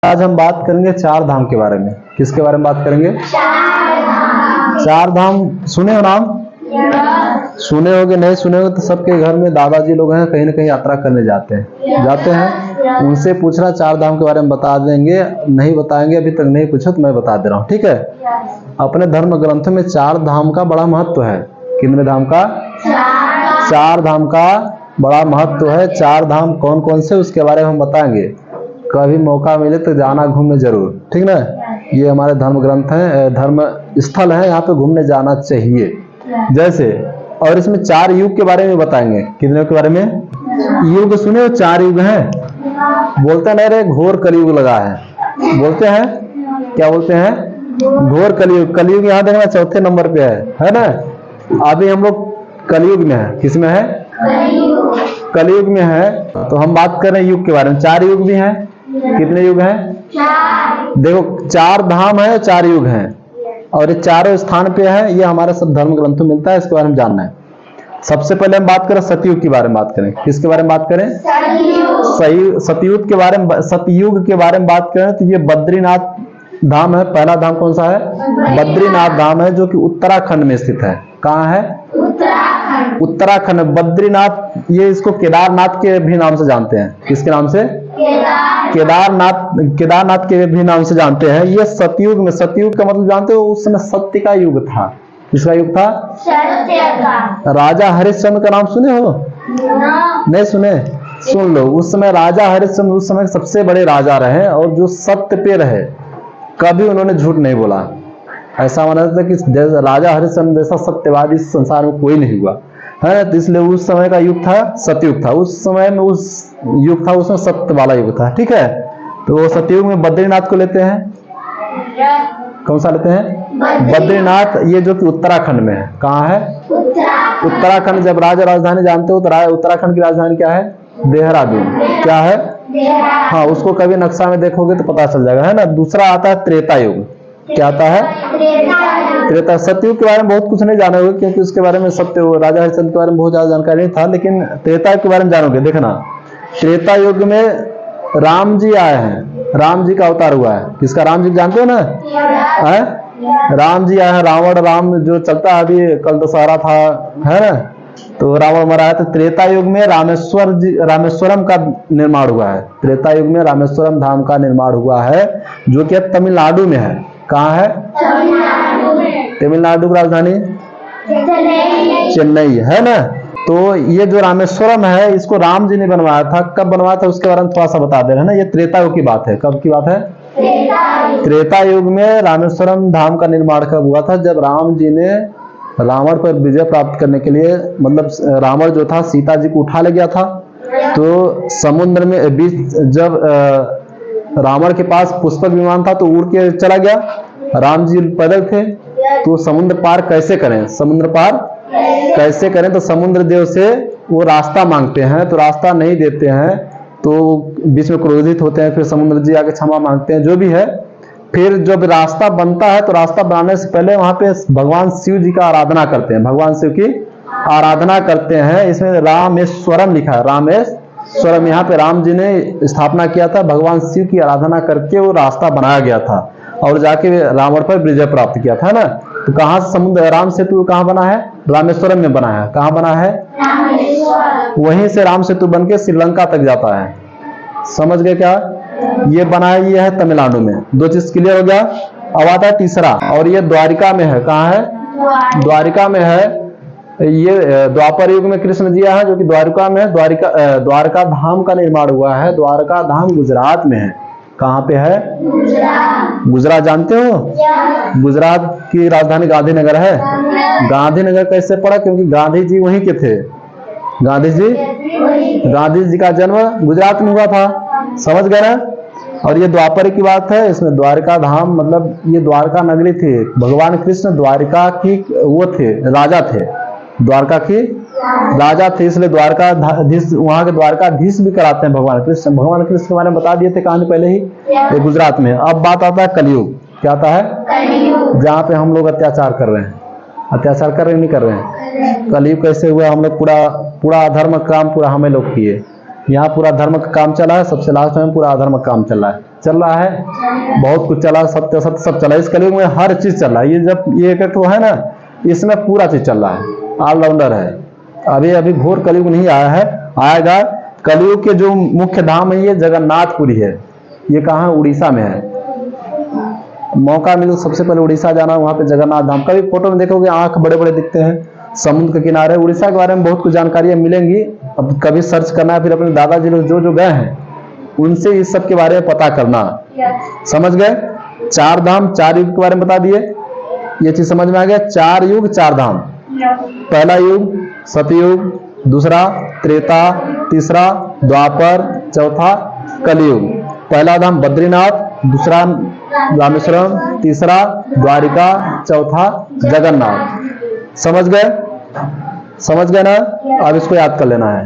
आज हम बात करेंगे चार धाम के बारे में। किसके बारे में बात करेंगे? चार धाम सुने हो नाम? सुने होगे, नहीं सुने हो तो सबके घर में दादाजी लोग हैं, कहीं ना कहीं यात्रा करने जाते हैं। उनसे पूछना चार धाम के बारे में बता देंगे। नहीं बताएंगे, अभी तक नहीं पूछा तो मैं बता दे रहा हूँ, ठीक है। अपने धर्म ग्रंथों में चार धाम का बड़ा महत्व है। कितने धाम का? चार धाम का बड़ा महत्व है। चार धाम कौन कौन से उसके बारे में हम बताएंगे। कभी मौका मिले तो जाना घूमने जरूर, ठीक ना। ये हमारे धर्म ग्रंथ है, धर्म स्थल है, यहाँ पे घूमने जाना चाहिए। जैसे और इसमें चार युग के बारे में बताएंगे। कितने के बारे में? युग सुने हो? चार युग हैं। बोलते नहीं रहे घोर कलयुग लगा है, बोलते हैं क्या बोलते हैं? घोर कलयुग। कलयुग यहाँ देखना चौथे नंबर पे है ना। अभी हम लोग कलयुग में है। किस में है? कलयुग में है। तो हम बात कर रहे हैं युग के बारे में। चार युग भी हैं। कितने युग हैं? देखो चार धाम है, चार युग हैं, और ये चारों स्थान पे है। ये हमारे सब धर्म ग्रंथों में मिलता है, इसके बारे में जानना है। सबसे पहले हम बात करें सतयुग के बारे में बात करें। किसके बारे में बात करें? सही, सतयुग के बारे में। सतयुग के बारे में बात करें तो ये बद्रीनाथ धाम है। पहला धाम कौन सा है? बद्रीनाथ धाम है, जो कि उत्तराखंड में स्थित है। कहाँ है? उत्तराखंड। बद्रीनाथ, ये इसको केदारनाथ के भी नाम से जानते हैं। किसके नाम से? केदारनाथ के भी नाम से जानते हैं। ये सतयुग में, सतयुग का मतलब जानते हो? उस समय सत्य का युग था। किसका युग था? सत्य का। राजा हरिश्चंद्र का नाम सुने हो? नहीं सुने? सुन लो। उस समय राजा हरिश्चंद्र उस समय सबसे बड़े राजा रहे, और जो सत्य पे रहे, कभी उन्होंने झूठ नहीं बोला। ऐसा माना जाता है कि राजा हरिश्चंद्र जैसा सत्यवादी इस संसार में कोई नहीं हुआ है। तो इसलिए उस समय का युग था सतयुग था। उस समय में उस युग था, उसमें सत्य वाला युग था, ठीक है। तो सतयुग में बद्रीनाथ को लेते हैं। कौन सा लेते हैं? बद्रीनाथ। ये जो कि उत्तराखंड में है। कहाँ है? उत्तराखंड। जब राजधानी जानते हो तो उत्तराखंड की राजधानी क्या है? देहरादून। क्या है? हाँ, उसको कभी नक्शा में देखोगे तो पता चल जाएगा, है ना। दूसरा आता है त्रेता युग। क्या आता है? त्रेता। सतयुग के बारे में बहुत कुछ नहीं जानोगे, क्योंकि उसके बारे में सत्य राजा हरिश्चंद्र के बारे में बहुत ज्यादा जानकारी नहीं था, लेकिन त्रेता के बारे में जानोगे। देखना, त्रेता युग में राम जी आए हैं। राम जी का अवतार हुआ है। किसका? राम जी जानते हो ना? राम जी आए हैं। राम जो चलता है अभी, कल दशहरा था, है ना। तो रावण मरा है। तो त्रेता युग में रामेश्वरम का निर्माण हुआ है। त्रेता युग में रामेश्वरम धाम का निर्माण हुआ है, जो कि तमिलनाडु में है। कहाँ है? तमिलनाडु की राजधानी चेन्नई, है ना। तो ये जो रामेश्वरम है, इसको राम जी ने बनवाया था। कब बनवाया था उसके बारे में थोड़ा सा बता दे रहे हैं ना। ये त्रेता युग की बात है। कब की बात है? त्रेता युग में रामेश्वरम धाम का निर्माण कब हुआ था? जब राम जी ने रावण पर विजय प्राप्त करने के लिए, मतलब रावण जो था सीता जी को उठा ले गया था, तो समुद्र में बीच जब रावण के पास पुष्पक विमान था तो उड़ के चला गया। राम जी पैदल थे, तो समुद्र पार कैसे करें? समुद्र पार कैसे करें? तो समुद्र देव से वो रास्ता मांगते हैं, तो रास्ता नहीं देते हैं, तो बीच में क्रोधित होते हैं। फिर समुद्र जी आके क्षमा मांगते हैं, जो भी है। फिर जब रास्ता बनता है, तो रास्ता बनाने से पहले वहां पे भगवान शिव जी का आराधना करते हैं। भगवान शिव की आराधना करते हैं। इसमें रामेश्वरम लिखा है, रामेश्वरम। यहाँ पे राम जी ने स्थापना किया था। भगवान शिव की आराधना करके वो रास्ता बनाया गया था, और जाके रावण पर विजय प्राप्त किया था ना। तो कहाँ से समुद्र राम सेतु कहाँ बना है? रामेश्वरम में बना है। कहाँ बना है? वहीं से राम सेतु बन के श्रीलंका तक जाता है। समझ गए क्या? ये बना है, ये है तमिलनाडु में। दो चीज क्लियर हो गया। अब आता है तीसरा, और ये द्वारिका में है। कहाँ है? द्वारिका में है। ये द्वापर युग में कृष्ण जी है, जो कि द्वारिका में है। द्वारका धाम का निर्माण हुआ है। द्वारका धाम गुजरात में है। कहाँ पे है? गुजरात जानते हो? गुजरात की राजधानी गांधीनगर है। गांधीनगर कैसे पड़ा? क्योंकि गांधी जी वहीं के थे। गांधी जी का जन्म गुजरात में हुआ था। समझ गए ना। और ये द्वापर की बात है। इसमें द्वारका धाम मतलब ये द्वारका नगरी थी। भगवान कृष्ण द्वारका की वो थे, राजा थे। द्वारका की राजा थे, इसलिए द्वारकाधीश, वहां के द्वारकाधीश भी कराते हैं भगवान कृष्ण। भगवान कृष्ण के बारे में बता दिए थे कहानी पहले ही, ये गुजरात में। अब बात आता है कलयुग। क्या आता है? जहाँ पे हम लोग अत्याचार कर रहे हैं। अत्याचार कर रहे हैं, नहीं कर रहे हैं? कलयुग कैसे हुआ? हम लोग पूरा अधर्म काम पूरा हमें लोग किए। यहाँ पूरा धर्म का काम चला है, सबसे लास्ट में पूरा अधर्म का काम चल रहा है। चल रहा है, बहुत कुछ चला, सत्य सत्य सब चला। इस कलयुग में हर चीज चल रहा है। ये जब ये एक तो है ना, इसमें पूरा चीज चल रहा है, ऑलराउंडर है। अभी अभी घोर कलयुग नहीं आया है, आएगा। कलयुग के जो मुख्य धाम है ये जगन्नाथपुरी है। ये कहाँ है? उड़ीसा में है। मौका मिले सबसे पहले उड़ीसा जाना, वहां पे जगन्नाथ धाम। कभी फोटो में देखोगे आंख बड़े बड़े दिखते हैं, समुद्र के किनारे। उड़ीसा के बारे में बहुत कुछ जानकारियां मिलेंगी। अब कभी सर्च करना है, फिर अपने दादाजी लोग जो जो गए हैं उनसे इस सब के बारे में पता करना। समझ गए? 4 धाम 4 युग के बारे में बता दिए, ये चीज समझ में आ गया। 4 युग 4 धाम। पहला युग सतयुग, दूसरा त्रेता, तीसरा द्वापर, चौथा कलयुग। पहला धाम बद्रीनाथ, दूसरा रामेश्वरम, तीसरा द्वारिका, चौथा जगन्नाथ। समझ गए? समझ गए ना? अब इसको याद कर लेना है।